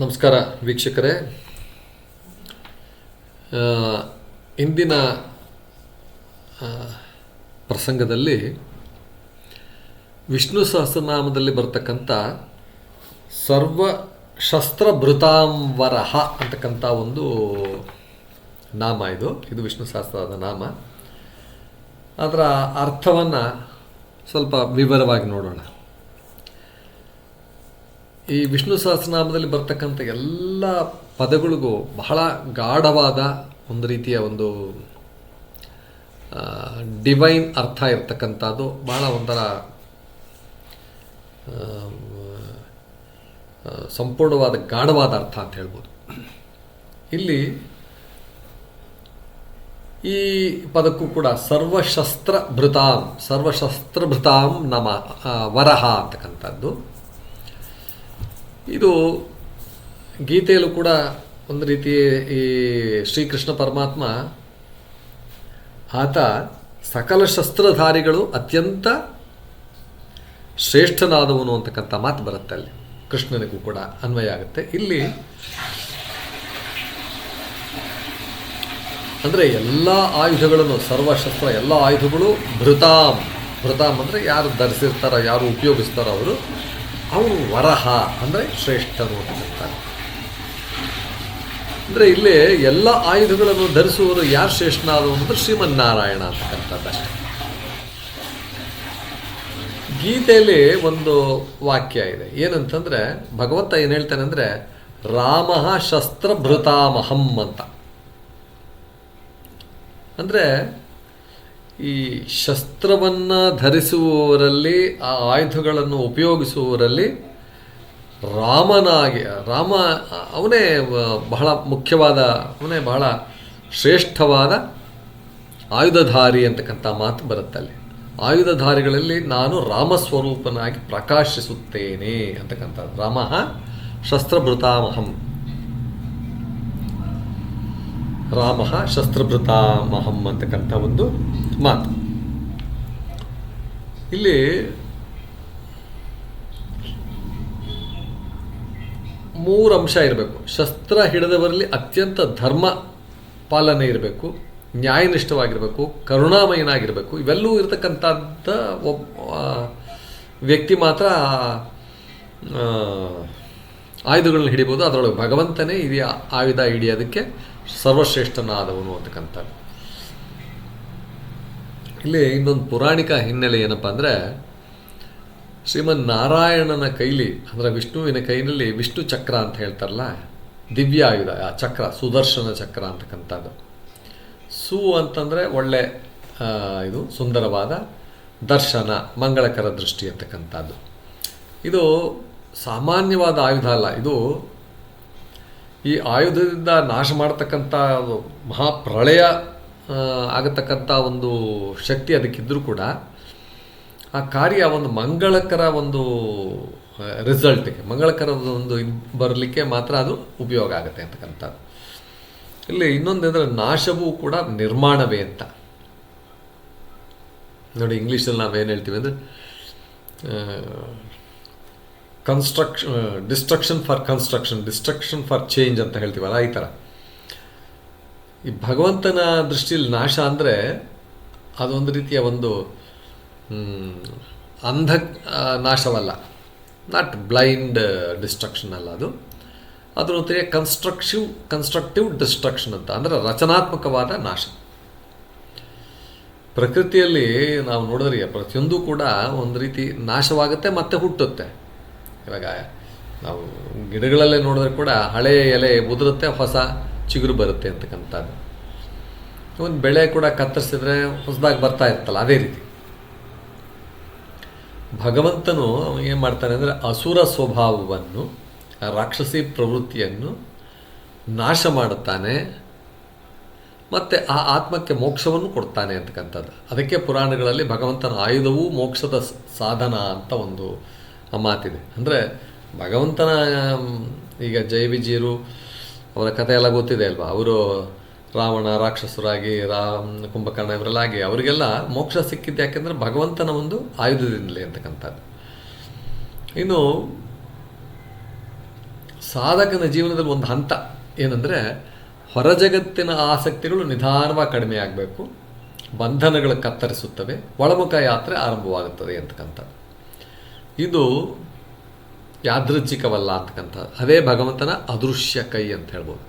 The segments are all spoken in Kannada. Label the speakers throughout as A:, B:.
A: ನಮಸ್ಕಾರ ವೀಕ್ಷಕರೇ. ಇಂದಿನ ಪ್ರಸಂಗದಲ್ಲಿ ವಿಷ್ಣು ಸಹಸ್ರನಾಮದಲ್ಲಿ ಬರ್ತಕ್ಕಂಥ ಸರ್ವಶಸ್ತ್ರಭೃತಾಂವರಃ ಅಂತಕ್ಕಂಥ ಒಂದು ನಾಮ. ಇದು ವಿಷ್ಣು ಸಹಸ್ರದ ನಾಮ. ಅದರ ಅರ್ಥವನ್ನು ಸ್ವಲ್ಪ ವಿವರವಾಗಿ ನೋಡೋಣ. ಈ ವಿಷ್ಣು ಸಹಸ್ರನಾಮದಲ್ಲಿ ಬರ್ತಕ್ಕಂಥ ಎಲ್ಲ ಪದಗಳಿಗೂ ಬಹಳ ಗಾಢವಾದ ಒಂದು ರೀತಿಯ ಒಂದು ಡಿವೈನ್ ಅರ್ಥ ಇರ್ತಕ್ಕಂಥದ್ದು, ಬಹಳ ಒಂಥರ ಸಂಪೂರ್ಣವಾದ ಗಾಢವಾದ ಅರ್ಥ ಅಂತ ಹೇಳ್ಬೋದು. ಇಲ್ಲಿ ಈ ಪದಕ್ಕೂ ಕೂಡ ಸರ್ವಶಸ್ತ್ರಭೃತಾಂ ನಮ ವರಹ ಅಂತಕ್ಕಂಥದ್ದು. ಇದು ಗೀತೆಯಲ್ಲೂ ಕೂಡ ಒಂದು ರೀತಿ ಈ ಶ್ರೀಕೃಷ್ಣ ಪರಮಾತ್ಮ ಆತ ಸಕಲ ಶಸ್ತ್ರಧಾರಿಗಳು ಅತ್ಯಂತ ಶ್ರೇಷ್ಠನಾದವನು ಅಂತಕ್ಕಂಥ ಮಾತು ಬರುತ್ತೆ. ಅಲ್ಲಿ ಕೃಷ್ಣನಿಗೂ ಕೂಡ ಅನ್ವಯ ಆಗುತ್ತೆ. ಇಲ್ಲಿ ಅಂದರೆ ಎಲ್ಲ ಆಯುಧಗಳನ್ನು, ಸರ್ವಶಸ್ತ್ರ ಎಲ್ಲ ಆಯುಧಗಳು ಭೃತಾಂ ಅಂದರೆ ಯಾರು ಧರಿಸಿರ್ತಾರೋ, ಯಾರು ಉಪಯೋಗಿಸ್ತಾರೋ ಅವರು ವರಹ ಅಂದರೆ ಶ್ರೇಷ್ಠರು ಅಂತಕ್ಕಂಥ. ಅಂದರೆ ಇಲ್ಲಿ ಎಲ್ಲ ಆಯುಧಗಳನ್ನು ಧರಿಸುವವರು ಯಾರು ಶ್ರೇಷ್ಠನಾದವು ಅಂದರೆ ಶ್ರೀಮನ್ನಾರಾಯಣ ಅಂತಕ್ಕಂಥದ್ದಷ್ಟೇ. ಗೀತೆಯಲ್ಲಿ ಒಂದು ವಾಕ್ಯ ಇದೆ, ಏನಂತಂದರೆ ಭಗವಂತ ಏನು ಹೇಳ್ತಾನೆ ಅಂದರೆ ರಾಮ ಶಸ್ತ್ರಭೃತಾಮಹಂ ಅಂತ. ಅಂದರೆ ಈ ಶಸ್ತ್ರವನ್ನು ಧರಿಸುವವರಲ್ಲಿ, ಆ ಆಯುಧಗಳನ್ನು ಉಪಯೋಗಿಸುವವರಲ್ಲಿ ರಾಮ ಅವನೇ ಬಹಳ ಮುಖ್ಯವಾದ, ಅವನೇ ಬಹಳ ಶ್ರೇಷ್ಠವಾದ ಆಯುಧಧಾರಿ ಅಂತಕ್ಕಂಥ ಮಾತು ಬರುತ್ತಲ್ಲಿ. ಆಯುಧಧಾರಿಗಳಲ್ಲಿ ನಾನು ರಾಮಸ್ವರೂಪನಾಗಿ ಪ್ರಕಾಶಿಸುತ್ತೇನೆ ಅಂತಕ್ಕಂಥದ್ದು. ರಾಮ ಶಸ್ತ್ರಭೃತಾಮಹಂ, ರಾಮ ಶಸ್ತ್ರಭೃತಾಮಹಂ ಅಂತಕ್ಕಂಥ ಒಂದು ಮಾತು. ಇಲ್ಲಿ ಮೂರು ಅಂಶ ಇರಬೇಕು. ಶಸ್ತ್ರ ಹಿಡಿದವರಲ್ಲಿ ಅತ್ಯಂತ ಧರ್ಮ ಪಾಲನೆ ಇರಬೇಕು, ನ್ಯಾಯನಿಷ್ಠವಾಗಿರಬೇಕು, ಕರುಣಾಮಯನಾಗಿರಬೇಕು. ಇವೆಲ್ಲವೂ ಇರತಕ್ಕಂಥದ್ದ ವ್ಯಕ್ತಿ ಮಾತ್ರ ಆಯುಧಗಳನ್ನ ಹಿಡಿಬೋದು. ಅದರೊಳಗೆ ಭಗವಂತನೇ ಇದೆಯಾ ಆಯುಧ ಹಿಡಿಯೋದಕ್ಕೆ ಸರ್ವಶ್ರೇಷ್ಠನಾದವನು ಅಂತಕ್ಕಂಥದ್ದು. ಇಲ್ಲಿ ಇನ್ನೊಂದು ಪುರಾಣಿಕ ಹಿನ್ನೆಲೆ ಏನಪ್ಪ ಅಂದರೆ, ಶ್ರೀಮನ್ ನಾರಾಯಣನ ಕೈಲಿ, ಅಂದರೆ ವಿಷ್ಣುವಿನ ಕೈನಲ್ಲಿ ವಿಷ್ಣು ಚಕ್ರ ಅಂತ ಹೇಳ್ತಾರಲ್ಲ, ದಿವ್ಯ ಆಯುಧ ಆ ಚಕ್ರ, ಸುದರ್ಶನ ಚಕ್ರ ಅಂತಕ್ಕಂಥದ್ದು. ಅಂತಂದರೆ ಒಳ್ಳೆ ಇದು ಸುಂದರವಾದ ದರ್ಶನ, ಮಂಗಳಕರ ದೃಷ್ಟಿ ಅಂತಕ್ಕಂಥದ್ದು. ಇದು ಸಾಮಾನ್ಯವಾದ ಆಯುಧ ಅಲ್ಲ. ಇದು ಈ ಆಯುಧದಿಂದ ನಾಶ ಮಾಡತಕ್ಕಂಥ ಮಹಾಪ್ರಳಯ ಆಗತಕ್ಕಂಥ ಒಂದು ಶಕ್ತಿ ಅದಕ್ಕಿದ್ರೂ ಕೂಡ ಆ ಕಾರ್ಯ ಒಂದು ಮಂಗಳಕರ ಒಂದು ರಿಸಲ್ಟಿಗೆ, ಮಂಗಳಕರ ಒಂದು ಬರಲಿಕ್ಕೆ ಮಾತ್ರ ಅದು ಉಪಯೋಗ ಆಗುತ್ತೆ ಅಂತಕ್ಕಂಥದ್ದು. ಇಲ್ಲಿ ಇನ್ನೊಂದಂದರೆ ನಾಶವೂ ಕೂಡ ನಿರ್ಮಾಣವೇ ಅಂತ ನೋಡಿ. ಇಂಗ್ಲೀಷಲ್ಲಿ ನಾವೇನು ಹೇಳ್ತೀವಿ ಅಂದರೆ ಡಿಸ್ಟ್ರಕ್ಷನ್ ಫಾರ್ ಚೇಂಜ್ ಅಂತ ಹೇಳ್ತೀವಲ್ಲ, ಈ ಥರ. ಈ ಭಗವಂತನ ದೃಷ್ಟಿಯಲ್ಲಿ ನಾಶ ಅಂದರೆ ಅದೊಂದು ರೀತಿಯ ಒಂದು ಅಂಧ ನಾಶವಲ್ಲ, ನಾಟ್ ಬ್ಲೈಂಡ್ ಡಿಸ್ಟ್ರಕ್ಷನ್ ಅಲ್ಲ, ಅದ್ರ ಜೊತೆಗೆ ಕನ್ಸ್ಟ್ರಕ್ಟಿವ್ ಡಿಸ್ಟ್ರಕ್ಷನ್ ಅಂತ, ಅಂದರೆ ರಚನಾತ್ಮಕವಾದ ನಾಶ. ಪ್ರಕೃತಿಯಲ್ಲಿ ನಾವು ನೋಡಿದ್ರೆ ಪ್ರತಿಯೊಂದು ಕೂಡ ಒಂದು ರೀತಿ ನಾಶವಾಗುತ್ತೆ ಮತ್ತು ಹುಟ್ಟುತ್ತೆ. ಇವಾಗ ನಾವು ಗಿಡಗಳಲ್ಲೇ ನೋಡಿದ್ರೆ ಕೂಡ ಹಳೆಯ ಎಲೆ ಉದುರುತ್ತೆ, ಹೊಸ ಚಿಗುರು ಬರುತ್ತೆ ಅಂತಕ್ಕಂಥದ್ದು. ಒಂದು ಬೆಳೆ ಕೂಡ ಕತ್ತರಿಸಿದ್ರೆ ಹೊಸದಾಗಿ ಬರ್ತಾ ಇರ್ತಲ್ಲ, ಅದೇ ರೀತಿ ಭಗವಂತನು ಏನು ಮಾಡ್ತಾನೆ ಅಂದರೆ ಅಸುರ ಸ್ವಭಾವವನ್ನು, ರಾಕ್ಷಸಿ ಪ್ರವೃತ್ತಿಯನ್ನು ನಾಶ ಮಾಡುತ್ತಾನೆ ಮತ್ತು ಆ ಆತ್ಮಕ್ಕೆ ಮೋಕ್ಷವನ್ನು ಕೊಡ್ತಾನೆ ಅಂತಕ್ಕಂಥದ್ದು. ಅದಕ್ಕೆ ಪುರಾಣಗಳಲ್ಲಿ ಭಗವಂತನ ಆಯುಧವೂ ಮೋಕ್ಷದ ಸಾಧನ ಅಂತ ಒಂದು ಮಾತಿದೆ. ಅಂದರೆ ಭಗವಂತನ, ಈಗ ಜಯವಿಜಯರು ಅವರ ಕಥೆ ಎಲ್ಲ ಗೊತ್ತಿದೆ ಅಲ್ವಾ. ಅವರು ರಾವಣ ರಾಕ್ಷಸರಾಗಿ, ಕುಂಭಕರ್ಣ ಇವರೆಲ್ಲಾಗಿ ಅವರಿಗೆಲ್ಲ ಮೋಕ್ಷ ಸಿಕ್ಕಿದ್ದು ಯಾಕೆಂದರೆ ಭಗವಂತನ ಒಂದು ಆಯುಧದಿಂದಲೇ ಅಂತಕ್ಕಂಥದ್ದು. ಇನ್ನು ಸಾಧಕನ ಜೀವನದಲ್ಲಿ ಒಂದು ಹಂತ ಏನಂದರೆ ಹೊರಜಗತ್ತಿನ ಆಸಕ್ತಿಗಳು ನಿಧಾನವಾಗಿ ಕಡಿಮೆ ಆಗಬೇಕು, ಬಂಧನಗಳು ಕತ್ತರಿಸುತ್ತವೆ, ಒಳಮುಖ ಯಾತ್ರೆ ಆರಂಭವಾಗುತ್ತದೆ ಅಂತಕ್ಕಂಥ. ಇದು ಯಾದೃಚ್ಛಿಕವಲ್ಲ ಅಂತಕ್ಕಂಥ. ಅದೇ ಭಗವಂತನ ಅದೃಶ್ಯ ಕೈ ಅಂತ ಹೇಳ್ಬೋದು.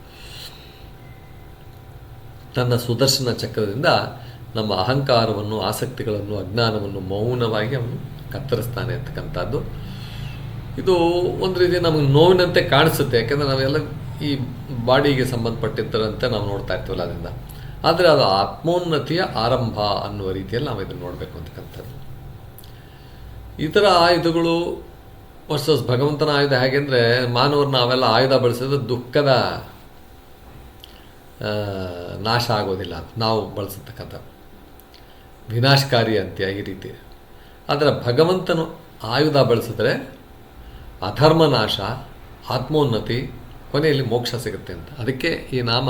A: ತನ್ನ ಸುದರ್ಶನ ಚಕ್ರದಿಂದ ನಮ್ಮ ಅಹಂಕಾರವನ್ನು, ಆಸಕ್ತಿಗಳನ್ನು, ಅಜ್ಞಾನವನ್ನು ಮೌನವಾಗಿ ಅವನು ಕತ್ತರಿಸ್ತಾನೆ ಅಂತಕ್ಕಂಥದ್ದು. ಇದು ಒಂದು ರೀತಿ ನಮಗೆ ನೋವಿನಂತೆ ಕಾಣಿಸುತ್ತೆ, ಯಾಕೆಂದರೆ ನಾವೆಲ್ಲ ಈ ಬಾಡಿಗೆ ಸಂಬಂಧಪಟ್ಟಿದ್ದರಂತೆ ನಾವು ನೋಡ್ತಾ ಇರ್ತೀವಲ್ಲ ಅದರಿಂದ. ಆದರೆ ಅದು ಆತ್ಮೋನ್ನತಿಯ ಆರಂಭ ಅನ್ನುವ ರೀತಿಯಲ್ಲಿ ನಾವು ಇದನ್ನು ನೋಡಬೇಕು ಅಂತಕ್ಕಂಥದ್ದು. ಇತರ ಆಯುಧಗಳು ವರ್ಸಸ್ ಭಗವಂತನ ಆಯುಧ ಹೇಗೆಂದರೆ, ಮಾನವರು ನಾವೆಲ್ಲ ಆಯುಧ ಬಳಸಿದ್ರೆ ದುಃಖದ ನಾಶ ಆಗೋದಿಲ್ಲ, ನಾವು ಬಳಸತಕ್ಕಂಥ ವಿನಾಶಕಾರಿ ಅಂತ್ಯ ಈ ರೀತಿ. ಆದರೆ ಭಗವಂತನು ಆಯುಧ ಬಳಸಿದ್ರೆ ಅಧರ್ಮ ನಾಶ, ಆತ್ಮೋನ್ನತಿ, ಕೊನೆಯಲ್ಲಿ ಮೋಕ್ಷ ಸಿಗುತ್ತೆ ಅಂತ. ಅದಕ್ಕೆ ಈ ನಾಮ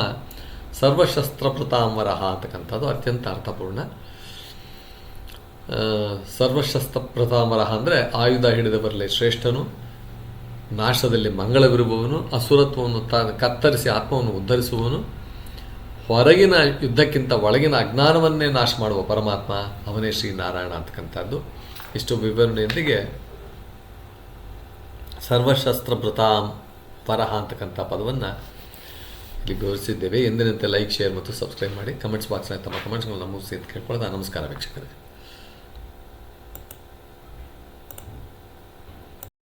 A: ಸರ್ವಶಸ್ತ್ರಪ್ರತಾಂಬರಃ ಅಂತಕ್ಕಂಥದ್ದು ಅತ್ಯಂತ ಅರ್ಥಪೂರ್ಣ. ಸರ್ವಶಸ್ತ್ರಪ್ರತಾಂಬರಃ ಅಂದರೆ ಆಯುಧ ಹಿಡಿದವರಲ್ಲಿ ಶ್ರೇಷ್ಠನು, ನಾಶದಲ್ಲಿ ಮಂಗಳವಿರುವವನು, ಅಸುರತ್ವವನ್ನು ಕತ್ತರಿಸಿ ಆತ್ಮವನ್ನು ಉದ್ಧರಿಸುವವನು, ಹೊರಗಿನ ಯುದ್ಧಕ್ಕಿಂತ ಒಳಗಿನ ಅಜ್ಞಾನವನ್ನೇ ನಾಶ ಮಾಡುವ ಪರಮಾತ್ಮ, ಅವನೇ ಶ್ರೀನಾರಾಯಣ ಅಂತಕ್ಕಂಥದ್ದು. ಇಷ್ಟು ವಿವರಣೆಯೊಂದಿಗೆ ಸರ್ವಶಸ್ತ್ರಪ್ರತಾಂಬರಃ ಅಂತಕ್ಕಂಥ ಪದವನ್ನು ಇಲ್ಲಿ ಗೌರವಿಸಿದ್ದೇವೆ. ಎಂದಿನಂತೆ ಲೈಕ್, ಶೇರ್ ಮತ್ತು ಸಬ್ಸ್ಕ್ರೈಬ್ ಮಾಡಿ. ಕಮೆಂಟ್ಸ್ ಬಾಕ್ಸ್ನಲ್ಲಿ ತಮ್ಮ ಕಮೆಂಟ್ಸ್ಗಳನ್ನ ಮುಗಿಸಿ ಅಂತ ಕೇಳ್ಕೊಳ್ಳೋದು. ನಮಸ್ಕಾರ ವೀಕ್ಷಕರೇ.